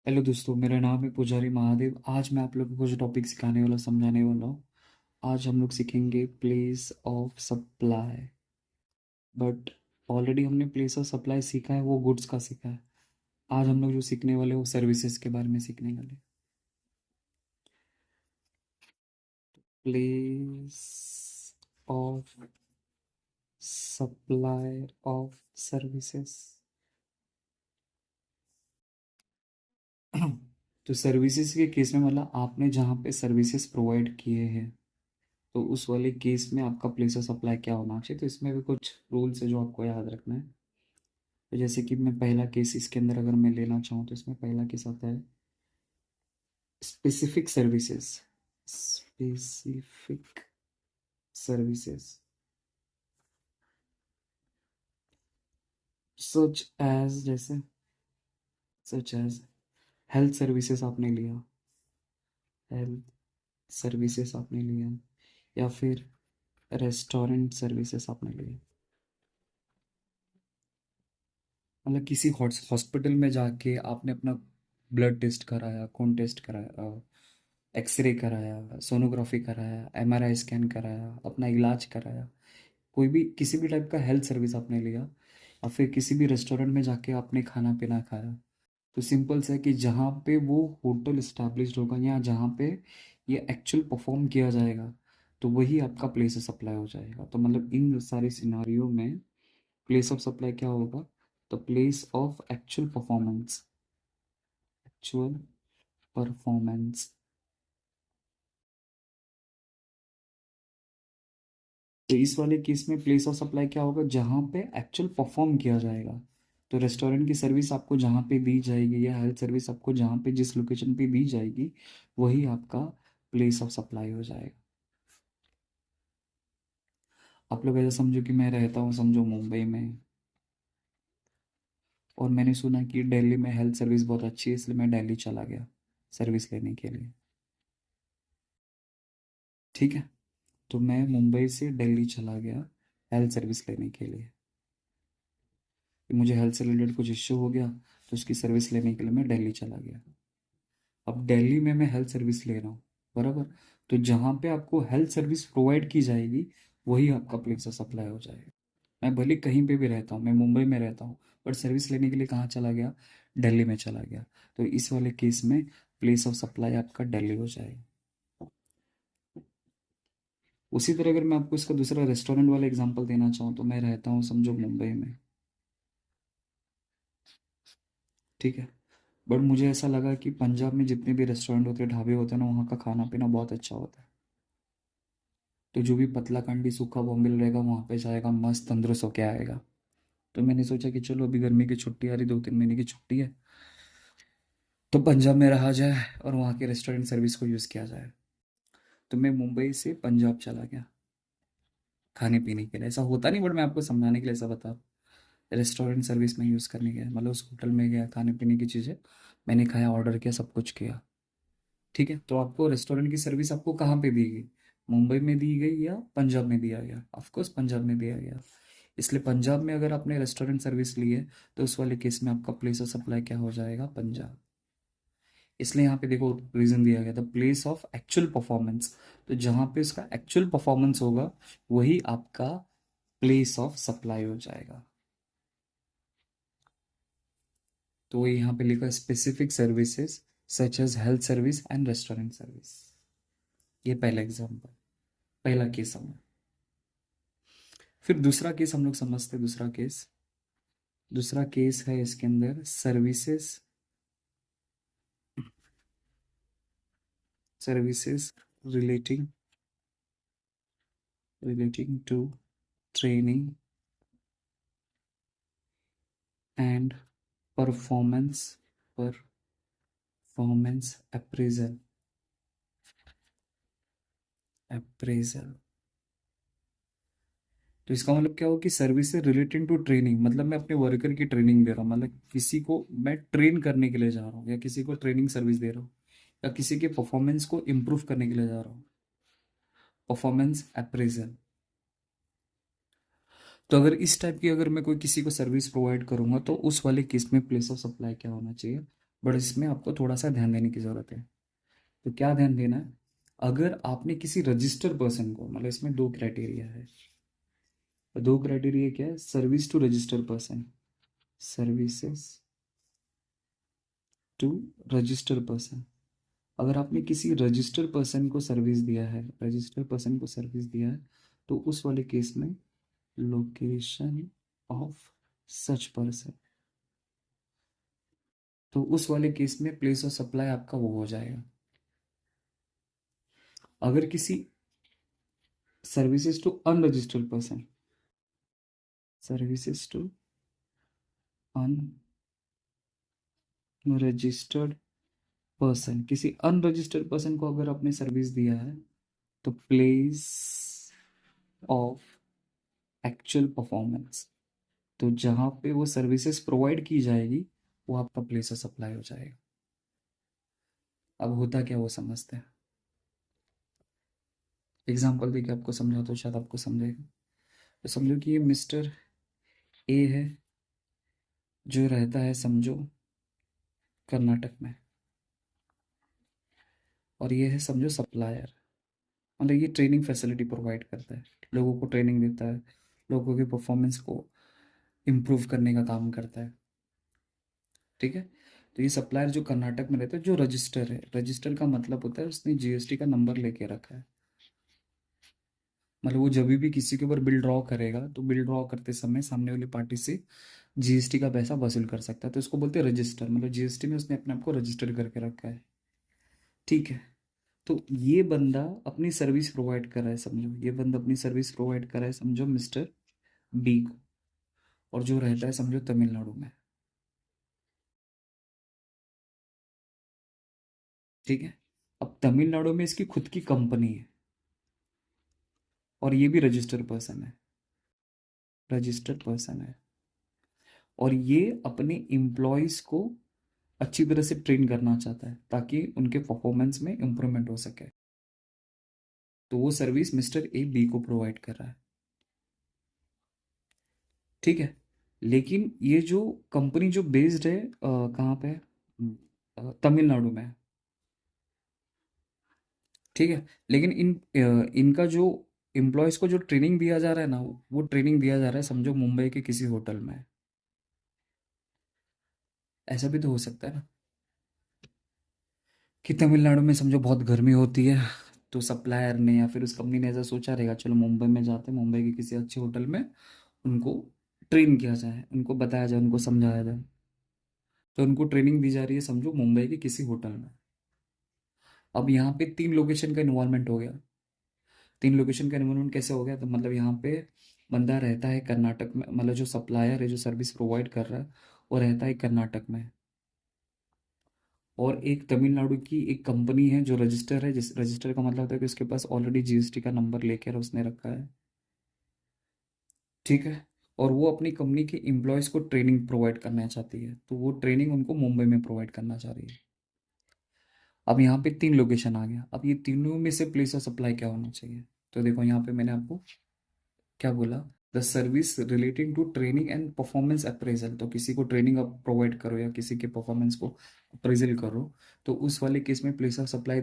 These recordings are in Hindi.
हेलो दोस्तों, मेरा नाम है पुजारी महादेव। आज मैं आप लोगों को कुछ टॉपिक सिखाने वाला समझाने वाला हूँ। आज हम लोग सीखेंगे place of supply. But already हमने प्लेस ऑफ सप्लाई सीखा है, वो गुड्स का सीखा है। आज हम लोग जो सीखने वाले हैं वो सर्विसेज के बारे में सीखने वाले। Place of supply of services. तो सर्विसेज के केस में मतलब आपने जहाँ पे सर्विसेज प्रोवाइड किए हैं, तो उस वाले केस में आपका प्लेस ऑफ सप्लाई क्या होना चाहिए। तो इसमें भी कुछ रूल्स है जो आपको याद रखना है। तो जैसे कि मैं पहला केस इसके अंदर अगर मैं लेना चाहूँ, तो इसमें पहला केस आता है specific services. Specific services such as, जैसे सच एज हेल्थ सर्विसेज आपने लिया, हेल्थ सर्विसेज आपने लिया, या फिर रेस्टोरेंट सर्विसेज आपने लिया। मतलब किसी हॉस्पिटल में जाके आपने अपना ब्लड टेस्ट कराया, खून टेस्ट कराया, एक्सरे कराया, सोनोग्राफी कराया, एमआरआई स्कैन कराया, अपना इलाज कराया, कोई भी किसी भी टाइप का हेल्थ सर्विस आपने लिया, और फिर किसी भी रेस्टोरेंट में जाके आपने खाना पीना खाया। तो सिंपल सा है कि जहाँ पे वो होटल इस्टेब्लिश्ड होगा या जहाँ पे ये एक्चुअल परफॉर्म किया जाएगा, तो वही आपका प्लेस ऑफ सप्लाई हो जाएगा। तो मतलब इन सारे सिनारियों में प्लेस ऑफ सप्लाई क्या होगा? The place of actual performance. Actual performance. तो इस वाले केस में प्लेस ऑफ सप्लाई क्या होगा? जहाँ पे एक्चुअल परफॉर्म किया जाएगा। तो रेस्टोरेंट की सर्विस आपको जहाँ पे दी जाएगी, या हेल्थ सर्विस आपको जहाँ पे जिस लोकेशन पे दी जाएगी, वही आपका प्लेस ऑफ सप्लाई हो जाएगा। आप लोग ऐसा समझो कि मैं रहता हूँ, समझो मुंबई में, और मैंने सुना कि दिल्ली में हेल्थ सर्विस बहुत अच्छी है, इसलिए मैं दिल्ली चला गया सर्विस लेने के लिए। ठीक है, तो मैं मुंबई से दिल्ली चला गया हेल्थ सर्विस लेने के लिए, कि मुझे हेल्थ से रिलेटेड कुछ इश्यू हो गया, तो उसकी सर्विस लेने के लिए मैं दिल्ली चला गया। अब दिल्ली में मैं हेल्थ सर्विस ले रहा हूँ, बराबर। तो जहाँ पे आपको हेल्थ सर्विस प्रोवाइड की जाएगी, वही आपका प्लेस ऑफ सप्लाई हो जाएगा। मैं भले कहीं पे भी रहता हूँ, मैं मुंबई में रहता हूँ, बट सर्विस लेने के लिए कहाँ चला गया? दिल्ली में चला गया। तो इस वाले केस में प्लेस ऑफ सप्लाई आपका दिल्ली हो जाएगा। उसी तरह अगर मैं आपको इसका दूसरा रेस्टोरेंट वाला एग्जांपल देना चाहूँ, तो मैं रहता हूँ समझो मुंबई में, ठीक है। बट मुझे ऐसा लगा कि पंजाब में जितने भी रेस्टोरेंट होते हैं, ढाबे होते हैं ना, वहाँ का खाना पीना बहुत अच्छा होता है। तो जो भी पतला कंडी सूखा बॉम्बिल रहेगा, वहाँ पे जाएगा, मस्त तंदुरुस्त होके आएगा। तो मैंने सोचा कि चलो अभी गर्मी की छुट्टी आ रही, 2-3 महीने की छुट्टी है, तो पंजाब में रहा जाए और वहाँ के रेस्टोरेंट सर्विस को यूज़ किया जाए। तो मैं मुंबई से पंजाब चला गया खाने पीने के लिए। ऐसा होता नहीं, बट मैं आपको समझाने के लिए ऐसा बता। रेस्टोरेंट सर्विस में यूज़ करने गया, मतलब उस होटल में गया, खाने पीने की चीज़ें मैंने खाया, ऑर्डर किया, सब कुछ किया। ठीक है, तो आपको रेस्टोरेंट की सर्विस आपको कहाँ पे दी गई? मुंबई में दी गई या पंजाब में दिया गया? ऑफकोर्स पंजाब में दिया गया। इसलिए पंजाब में अगर आपने रेस्टोरेंट सर्विस ली है, तो उस वाले केस में आपका प्लेस ऑफ सप्लाई क्या हो जाएगा? पंजाब। इसलिए यहाँ पे देखो रीजन दिया गया था, प्लेस ऑफ एक्चुअल परफॉर्मेंस। तो जहाँ पे उसका एक्चुअल परफॉर्मेंस होगा, वही आपका प्लेस ऑफ सप्लाई हो जाएगा। तो वही यहाँ पे लिखा specific services such as health service and restaurant service. ये पहला एग्जाम्पल, पहला केस हम। फिर दूसरा केस हम लोग समझते हैं। दूसरा केस है इसके अंदर services, services relating relating to training and performance performance appraisal. तो इसका मतलब क्या हो कि सर्विस से रिलेटिंग टू ट्रेनिंग, मतलब मैं अपने वर्कर की ट्रेनिंग दे रहा हूँ, मतलब किसी को मैं ट्रेन करने के लिए जा रहा हूँ, या किसी को ट्रेनिंग सर्विस दे रहा हूँ, या किसी के परफॉर्मेंस को इम्प्रूव करने के लिए जा रहा हूँ। Performance appraisal. तो अगर इस टाइप की अगर मैं कोई किसी को सर्विस प्रोवाइड करूंगा, तो उस वाले केस में प्लेस ऑफ सप्लाई क्या होना चाहिए? बट इसमें आपको थोड़ा सा ध्यान देने की ज़रूरत है। तो क्या ध्यान देना है, अगर आपने किसी रजिस्टर्ड पर्सन को, मतलब इसमें दो क्राइटेरिया है। दो क्राइटेरिया क्या है, service to registered person, services to registered person. अगर आपने किसी रजिस्टर्ड पर्सन को सर्विस दिया है, रजिस्टर्ड पर्सन को सर्विस दिया है, तो उस वाले केस में लोकेशन ऑफ सच पर्सन, तो उस वाले केस में प्लेस ऑफ सप्लाई आपका वो हो जाएगा। अगर किसी services to unregistered person, services to unregistered person, किसी अनरजिस्टर्ड पर्सन को अगर आपने सर्विस दिया है, तो प्लेस ऑफ एक्चुअल परफॉर्मेंस, तो जहाँ पे वो सर्विसेज प्रोवाइड की जाएगी वो आपका प्लेस ऑफ सप्लाई हो जाएगा। अब होता क्या वो समझते हैं, एग्जाम्पल देके आपको समझा तो शायद आपको समझेगा। तो समझो कि ये मिस्टर ए है, जो रहता है समझो कर्नाटक में, और ये है समझो सप्लायर, मतलब ये ट्रेनिंग फैसिलिटी प्रोवाइड करता है, लोगों को ट्रेनिंग देता है, लोगों के परफॉर्मेंस को इम्प्रूव करने का काम करता है। ठीक है, तो ये सप्लायर जो कर्नाटक में रहता है, जो रजिस्टर है, रजिस्टर का मतलब होता है उसने जीएसटी का नंबर लेके रखा है। मतलब वो जब भी किसी के ऊपर बिल ड्रॉ करेगा, तो बिल ड्रॉ करते समय सामने वाली पार्टी से जीएसटी का पैसा वसूल कर सकता है, तो इसको बोलते हैं रजिस्टर, मतलब जीएसटी में उसने अपने आप को रजिस्टर करके रखा है। ठीक है, तो ये बंदा अपनी सर्विस प्रोवाइड कर रहा है, समझो ये बंदा अपनी सर्विस प्रोवाइड कर रहा है समझो मिस्टर बी को, और जो रहता है समझो तमिलनाडु में। ठीक है, अब तमिलनाडु में इसकी खुद की कंपनी है, और ये भी रजिस्टर्ड पर्सन है, रजिस्टर्ड पर्सन है, और ये अपने एम्प्लॉयज़ को अच्छी तरह से ट्रेन करना चाहता है ताकि उनके परफॉर्मेंस में इम्प्रूवमेंट हो सके। तो वो सर्विस मिस्टर ए बी को प्रोवाइड कर रहा है। ठीक है, लेकिन ये जो कंपनी जो बेस्ड है कहाँ पे है? तमिलनाडु में है। ठीक है, लेकिन इनका जो एम्प्लॉयज़ को जो ट्रेनिंग दिया जा रहा है ना, वो ट्रेनिंग दिया जा रहा है समझो मुंबई के किसी होटल में। ऐसा भी तो हो सकता है ना कि तमिलनाडु में समझो बहुत गर्मी होती है, तो सप्लायर ने या फिर उस कंपनी ने ऐसा सोचा रहेगा, चलो मुंबई में जाते हैं, मुंबई के किसी अच्छे होटल में उनको ट्रेन किया जाए, उनको बताया जाए, उनको समझाया जाए। तो उनको ट्रेनिंग दी जा रही है समझो मुंबई के किसी होटल में। अब यहाँ पे तीन लोकेशन का इन्वॉल्वमेंट हो गया। तीन लोकेशन का इन्वॉल्वमेंट कैसे हो गया, तो मतलब यहाँ पे बंदा रहता है कर्नाटक में, मतलब जो सप्लायर है जो सर्विस प्रोवाइड कर रहा है वो रहता है कर्नाटक में, और एक तमिलनाडु की एक कंपनी है जो रजिस्टर है, जिस रजिस्टर का मतलब होता है कि उसके पास ऑलरेडी जीएसटी का नंबर लेकर उसने रखा है। ठीक है, और वो अपनी कंपनी के एम्प्लॉयज़ को ट्रेनिंग प्रोवाइड करना चाहती है, तो वो ट्रेनिंग उनको मुंबई में प्रोवाइड करना चाह रही है। अब यहाँ पे तीन लोकेशन आ गया, अब ये तीनों में से प्लेस ऑफ सप्लाई क्या होना चाहिए। तो देखो यहाँ पे मैंने आपको क्या बोला, the service relating to training and performance appraisal, तो किसी को ट्रेनिंग आप प्रोवाइड करो या किसी के परफॉर्मेंस को अप्रेजल करो, तो उस वाले केस में place of supply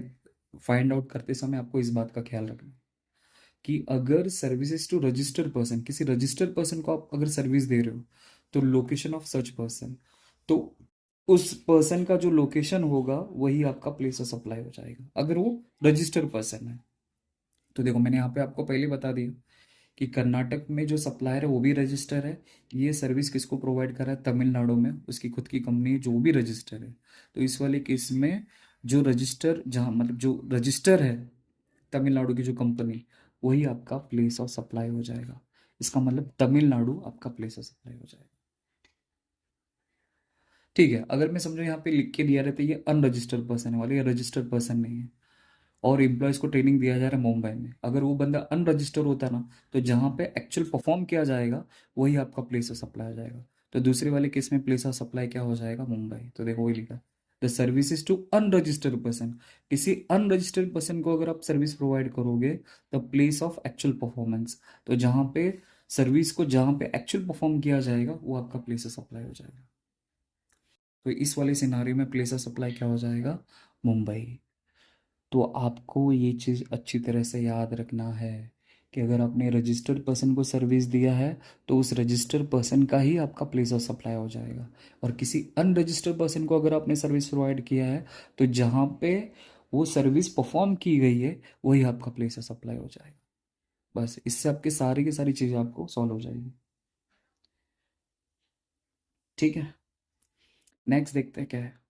find out करते समय आपको इस बात का ख्याल रखना कि अगर सर्विसेज टू रजिस्टर्ड पर्सन, किसी रजिस्टर्ड पर्सन को आप अगर सर्विस दे रहे हो, तो लोकेशन ऑफ सच पर्सन, तो उस पर्सन का जो लोकेशन होगा वही आपका प्लेस ऑफ सप्लाई हो जाएगा अगर वो रजिस्टर्ड पर्सन है। तो देखो मैंने यहाँ पे आपको पहले बता दिया कि कर्नाटक में जो सप्लायर है वो भी रजिस्टर है, ये सर्विस किसको प्रोवाइड कर रहा है, तमिलनाडु में उसकी खुद की कंपनी है जो भी रजिस्टर है। तो इस वाले केस में जो रजिस्टर, जहाँ मतलब जो रजिस्टर है तमिलनाडु की जो कंपनी, वही आपका प्लेस ऑफ सप्लाई हो जाएगा। इसका मतलब तमिलनाडु आपका प्लेस ऑफ सप्लाई हो जाएगा। ठीक है, अगर मैं समझो यहाँ पे लिख के दिया रहता है ये अनरजिस्टर्ड पर्सन है वाले, ये रजिस्टर्ड पर्सन नहीं है, और एम्प्लॉयज़ को ट्रेनिंग दिया जा रहा है मुंबई में, अगर वो बंदा अनरजिस्टर होता ना, तो जहाँ पे एक्चुअल परफॉर्म किया जाएगा वही आपका प्लेस ऑफ सप्लाई हो जाएगा। तो दूसरे वाले केस में प्लेस ऑफ सप्लाई क्या हो जाएगा, मुंबई। तो देखो वही लिखा, the services to unregistered person, किसी अनरजिस्टर्ड पर्सन को अगर आप सर्विस प्रोवाइड करोगे, the place of actual performance, तो जहाँ पे सर्विस को जहाँ पे एक्चुअल परफॉर्म किया जाएगा वो आपका प्लेस ऑफ सप्लाई हो जाएगा। तो इस वाले सिनारियो में प्लेस ऑफ सप्लाई क्या हो जाएगा? मुंबई। तो आपको ये चीज़ अच्छी तरह से याद रखना है कि अगर आपने रजिस्टर्ड पर्सन को सर्विस दिया है तो उस रजिस्टर्ड पर्सन का ही आपका प्लेस ऑफ सप्लाई हो जाएगा। और किसी अनरजिस्टर्ड पर्सन को अगर आपने सर्विस प्रोवाइड किया है तो जहाँ पे वो सर्विस परफॉर्म की गई है वही आपका प्लेस ऑफ सप्लाई हो जाएगा। बस इससे आपकी सारी की सारी चीज़ें आपको सॉल्व हो जाएगी। ठीक है, नेक्स्ट देखते हैं क्या है।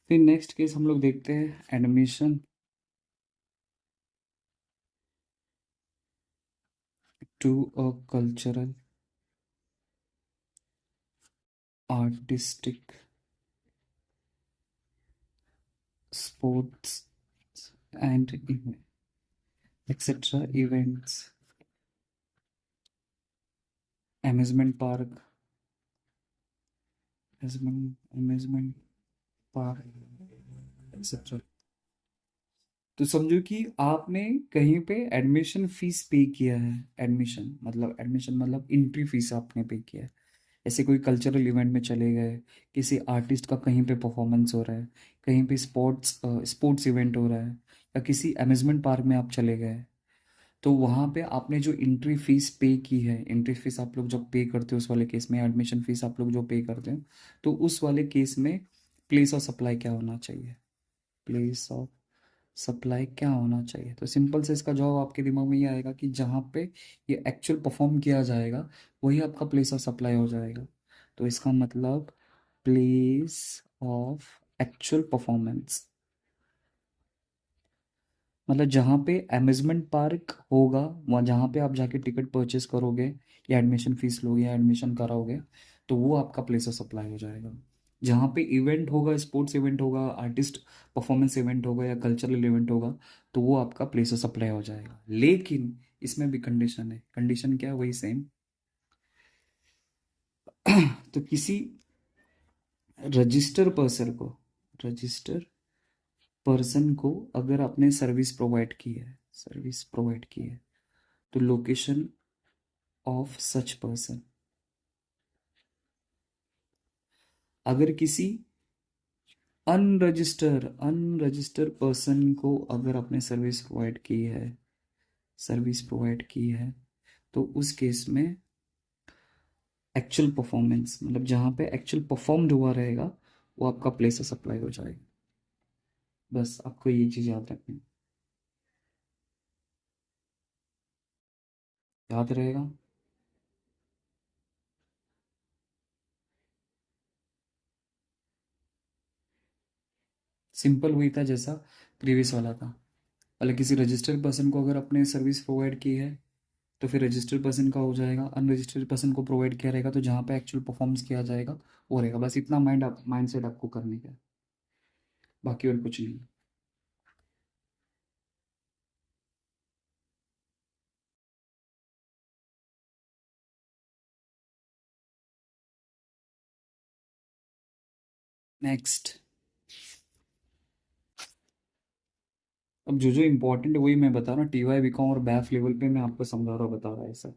फिर नेक्स्ट केस हम लोग देखते हैं admission to a cultural, artistic, sports and etc. events, amusement park, amusement park etc. तो समझो कि आपने कहीं पे एडमिशन फीस पे किया है। एडमिशन मतलब एंट्री फीस आपने पे किया है। ऐसे कोई कल्चरल इवेंट में चले गए, किसी आर्टिस्ट का कहीं पे परफॉर्मेंस हो रहा है, कहीं पे स्पोर्ट्स इवेंट हो रहा है, या किसी अम्यूजमेंट पार्क में आप चले गए, तो वहाँ पे आपने जो एंट्री फीस पे की है, एंट्री फीस आप लोग जब पे करते हो उस वाले केस में, एडमिशन फीस आप लोग जो पे करते हो, तो उस वाले केस में प्लेस ऑफ सप्लाई क्या होना चाहिए? प्लेस ऑफ सप्लाई क्या होना चाहिए? तो सिंपल से इसका जवाब आपके दिमाग में ये आएगा कि जहाँ पे ये एक्चुअल परफॉर्म किया जाएगा वही आपका प्लेस ऑफ सप्लाई हो जाएगा। तो इसका मतलब प्लेस ऑफ एक्चुअल परफॉर्मेंस, मतलब जहाँ पे अम्यूजमेंट पार्क होगा, वहाँ जहाँ पे आप जाके टिकट परचेस करोगे या एडमिशन फीस लोगे या एडमिशन कराओगे, तो वो आपका प्लेस ऑफ सप्लाई हो जाएगा। जहाँ पे इवेंट होगा, स्पोर्ट्स इवेंट होगा, आर्टिस्ट परफॉर्मेंस इवेंट होगा या कल्चरल इवेंट होगा, तो वो आपका प्लेस ऑफ सप्लाई हो जाएगा। लेकिन इसमें भी कंडीशन है। कंडीशन क्या है? वही सेम। तो किसी रजिस्टर पर्सन को रजिस्टर पर्सन को अगर आपने सर्विस प्रोवाइड की है, तो लोकेशन ऑफ सच पर्सन, अगर किसी अनरजिस्टर पर्सन को अगर आपने सर्विस प्रोवाइड की है, तो उस केस में एक्चुअल परफॉर्मेंस, मतलब जहाँ पे एक्चुअल परफॉर्म्ड हुआ रहेगा वो आपका प्लेस ऑफ सप्लाई हो जाएगा। बस आपको ये चीज़ याद रखनी है। याद रहेगा। सिंपल वही था जैसा प्रीवियस वाला था। मतलब किसी रजिस्टर्ड पर्सन को अगर आपने सर्विस प्रोवाइड की है तो फिर रजिस्टर्ड पर्सन का हो जाएगा। अनरजिस्टर्ड पर्सन को प्रोवाइड किया रहेगा तो जहाँ पे एक्चुअल परफॉर्मेंस किया जाएगा वो रहेगा। बस इतना माइंड सेट आपको करने का है, बाकी और कुछ नहीं। नेक्स्ट, अब जो जो इम्पोर्टेंट है वही मैं बता रहा हूँ। TY BCom और बैफ लेवल पे मैं आपको समझा रहा हूँ, बता रहा है सर।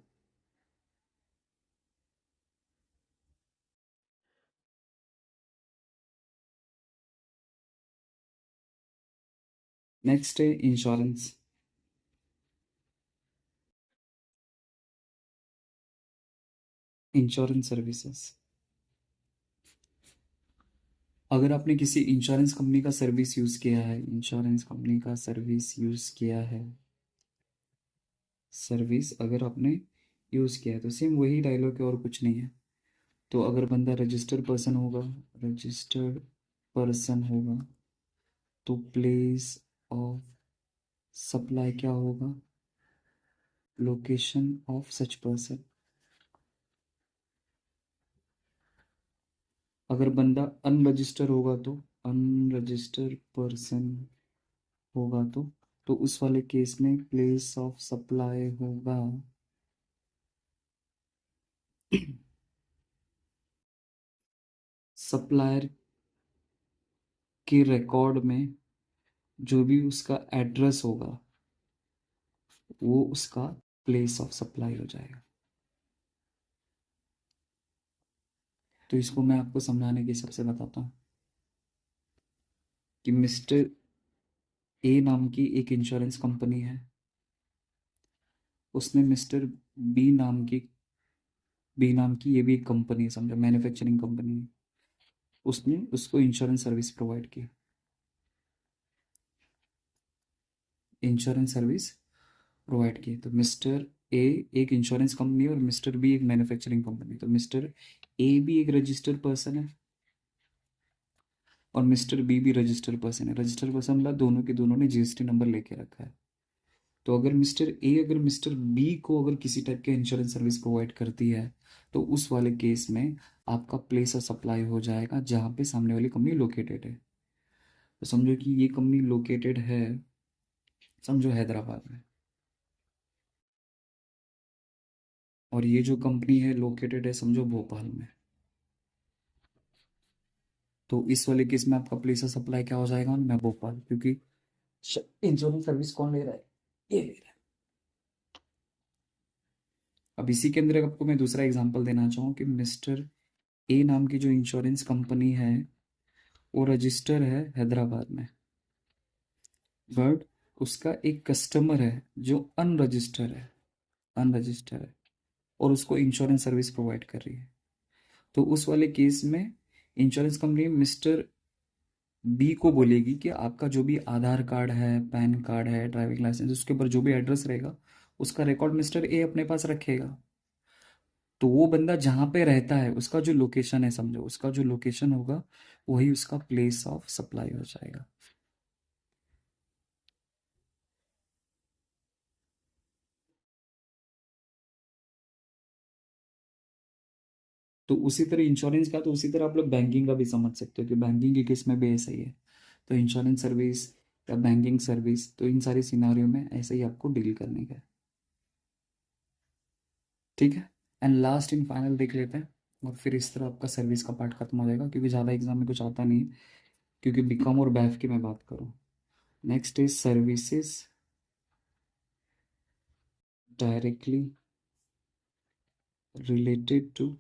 नेक्स्ट है इंश्योरेंस। इंश्योरेंस सर्विसेज, अगर आपने किसी इंश्योरेंस कंपनी का सर्विस यूज़ किया है, इंश्योरेंस कंपनी का सर्विस यूज़ किया है, सर्विस अगर आपने यूज़ किया है, तो सेम वही डायलॉग है और कुछ नहीं है। तो अगर बंदा रजिस्टर्ड पर्सन होगा तो प्लेस ऑफ सप्लाई क्या होगा? Location of such person. अगर बंदा अनरजिस्टर पर्सन होगा तो उस वाले केस में प्लेस ऑफ सप्लाई होगा सप्लायर के रिकॉर्ड में जो भी उसका एड्रेस होगा वो उसका प्लेस ऑफ सप्लाई हो जाएगा। तो इसको मैं आपको समझाने के हिसाब से बताता हूँ कि मिस्टर ए नाम की एक इंश्योरेंस कंपनी है, उसने मिस्टर बी नाम की बी नाम की ये भी एक कंपनी है, समझो मैन्युफैक्चरिंग कंपनी है, उसने उसको इंश्योरेंस सर्विस प्रोवाइड की। इंश्योरेंस सर्विस प्रोवाइड की, तो मिस्टर ए एक इंश्योरेंस कंपनी है और मिस्टर बी एक मैन्युफैक्चरिंग कंपनी। तो मिस्टर ए भी एक रजिस्टर्ड पर्सन है और मिस्टर बी भी रजिस्टर्ड पर्सन है। रजिस्टर्ड पर्सन मतलब दोनों के दोनों ने जीएसटी नंबर लेके रखा है। तो अगर मिस्टर ए अगर मिस्टर बी को अगर किसी टाइप के इंश्योरेंस सर्विस प्रोवाइड करती है तो उस वाले केस में आपका प्लेस ऑफ सप्लाई हो जाएगा जहाँ पे सामने वाली कंपनी लोकेटेड है। तो समझो कि ये कंपनी लोकेटेड है, समझो हैदराबाद में, और ये जो कंपनी है लोकेटेड है समझो भोपाल में। तो इस वाले केस में आपका प्लेस ऑफ सप्लाई क्या हो जाएगा, मैं भोपाल, क्योंकि इंश्योरेंस सर्विस कौन ले रहा है, ये ले रहा है। अब इसी के अंदर आपको मैं दूसरा एग्जांपल देना चाहूँ कि मिस्टर ए नाम की जो इंश्योरेंस कंपनी है वो रजिस्टर है हैदराबाद में, बट उसका एक कस्टमर है जो अनरजिस्टर है और उसको इंश्योरेंस सर्विस प्रोवाइड कर रही है। तो उस वाले केस में इंश्योरेंस कंपनी मिस्टर बी को बोलेगी कि आपका जो भी आधार कार्ड है, पैन कार्ड है, ड्राइविंग लाइसेंस, उसके ऊपर जो भी एड्रेस रहेगा उसका रिकॉर्ड मिस्टर ए अपने पास रखेगा। तो वो बंदा जहाँ पे रहता है उसका जो लोकेशन है, समझो उसका जो लोकेशन होगा वही उसका प्लेस ऑफ सप्लाई हो जाएगा। तो उसी तरह इंश्योरेंस का, तो उसी तरह आप लोग बैंकिंग का भी समझ सकते हो कि बैंकिंग के केस में भी ऐसा ही है। तो इंश्योरेंस सर्विस या बैंकिंग सर्विस, तो इन सारी सिनारियों में ऐसे ही आपको डील करने का है। ठीक है, एंड लास्ट इन फाइनल देख लेते हैं और फिर इस तरह आपका सर्विस का पार्ट खत्म हो जाएगा, क्योंकि ज़्यादा एग्जाम में कुछ आता नहीं है, क्योंकि बीकॉम और बैफ की मैं बात करूँ। Next is services directly related to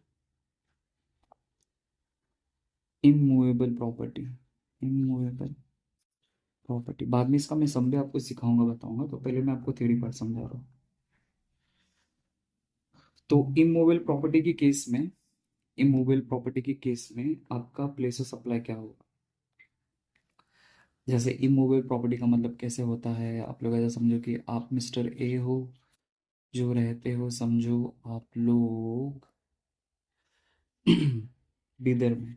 immovable property. Immovable property बाद में इसका मैं समझे आपको सिखाऊंगा, बताऊंगा, तो पहले मैं आपको थ्योरी पार्ट समझा रहा हूँ। तो इमूवेबल प्रॉपर्टी के केस में आपका प्लेस ऑफ सप्लाई क्या होगा। जैसे इमूवेबल प्रॉपर्टी का मतलब कैसे होता है, आप लोग ऐसा समझो कि आप मिस्टर ए हो जो रहते हो, समझो आप लोग बिदर में।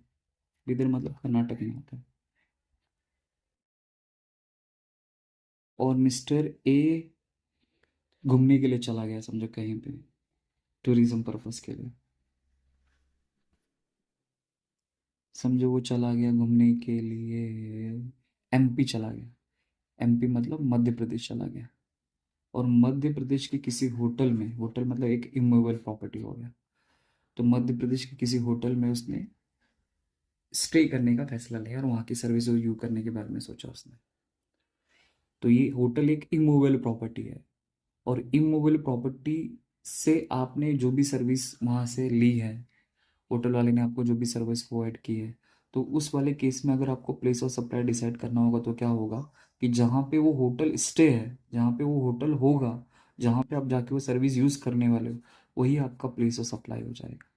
बिदर मतलब कर्नाटक में होता है। और मिस्टर ए घूमने के लिए चला गया, समझो कहीं पे टूरिज्म पर्पस के लिए, समझो वो चला गया घूमने के लिए, एमपी चला गया। एमपी मतलब मध्य प्रदेश चला गया, और मध्य प्रदेश के किसी होटल में, होटल मतलब एक इमूवेबल प्रॉपर्टी हो गया, तो मध्य प्रदेश के किसी होटल में उसने स्टे करने का फैसला लिया और वहाँ की सर्विस यूज करने के बारे में सोचा उसने। तो ये होटल एक इमूवेबल प्रॉपर्टी है, और इमूवेबल प्रॉपर्टी से आपने जो भी सर्विस वहाँ से ली है, होटल वाले ने आपको जो भी सर्विस प्रोवाइड की है, तो उस वाले केस में अगर आपको प्लेस ऑफ सप्लाई डिसाइड करना होगा तो क्या होगा कि जहाँ पे वो होटल स्टे है, जहाँ पे वो होटल होगा, जहाँ पे आप जाके वो सर्विस यूज़ करने वाले हो, वही आपका प्लेस ऑफ सप्लाई हो जाएगा।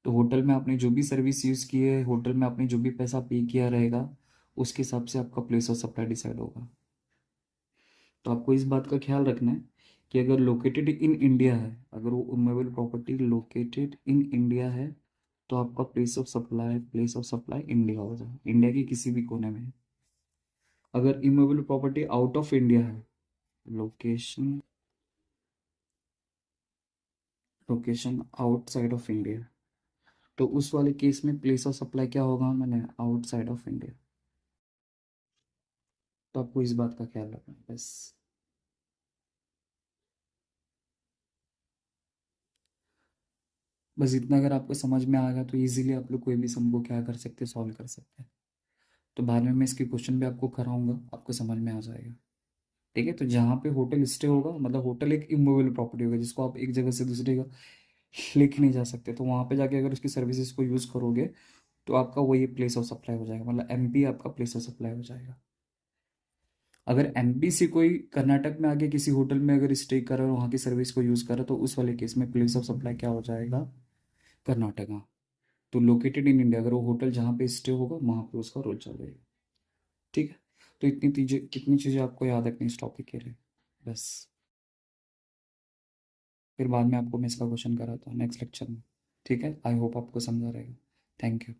तो होटल में आपने जो भी सर्विस यूज़ की है, होटल में आपने जो भी पैसा पे किया रहेगा, उसके हिसाब से आपका प्लेस ऑफ सप्लाई डिसाइड होगा। तो आपको इस बात का ख्याल रखना है कि अगर लोकेटेड इन इंडिया है, अगर वो movable property located in India है, तो आपका प्लेस ऑफ सप्लाई इंडिया हो जाए, इंडिया के किसी भी कोने में है। अगर immovable property out of India है, location location outside of India, तो उस वाले केस में प्लेस ऑफ सप्लाई क्या होगा, मैंने आउटसाइड ऑफ इंडिया। तो आपको इस बात का ख्याल रखना है बस। बस इतना अगर आपको समझ में आ गया तो इजीली आप लोग कोई भी सम को क्या कर सकते हैं, सॉल्व कर सकते हैं। तो बाद में मैं इसके क्वेश्चन भी आपको कराऊंगा, आपको समझ में आ जाएगा। ठीक है, तो जहाँ पे होटल स्टे होगा, मतलब होटल एक इमूवेबल प्रॉपर्टी होगा जिसको आप एक जगह से दूसरी जगह लेके नहीं जा सकते, तो वहाँ पे जाके अगर उसकी सर्विसेज को यूज़ करोगे तो आपका वही प्लेस ऑफ सप्लाई हो जाएगा, मतलब एमपी आपका प्लेस ऑफ सप्लाई हो जाएगा। अगर एमपी से कोई कर्नाटक में आके किसी होटल में अगर स्टे कर रहा है और वहाँ की सर्विस को यूज़ कर रहा है, तो उस वाले केस में प्लेस ऑफ सप्लाई क्या हो जाएगा? कर्नाटका। तो लोकेटेड इन इंडिया, अगर वो होटल जहाँ पे स्टे होगा वहाँ पे उसका रोल चलेगा। ठीक है, तो इतनी चीज़ें आपको याद रखनी इस टॉपिक के लिए, बस। फिर बाद में आपको मैं इसका क्वेश्चन कराता हूँ नेक्स्ट लेक्चर में। ठीक है, आई होप आपको समझा रहेगा। Thank you.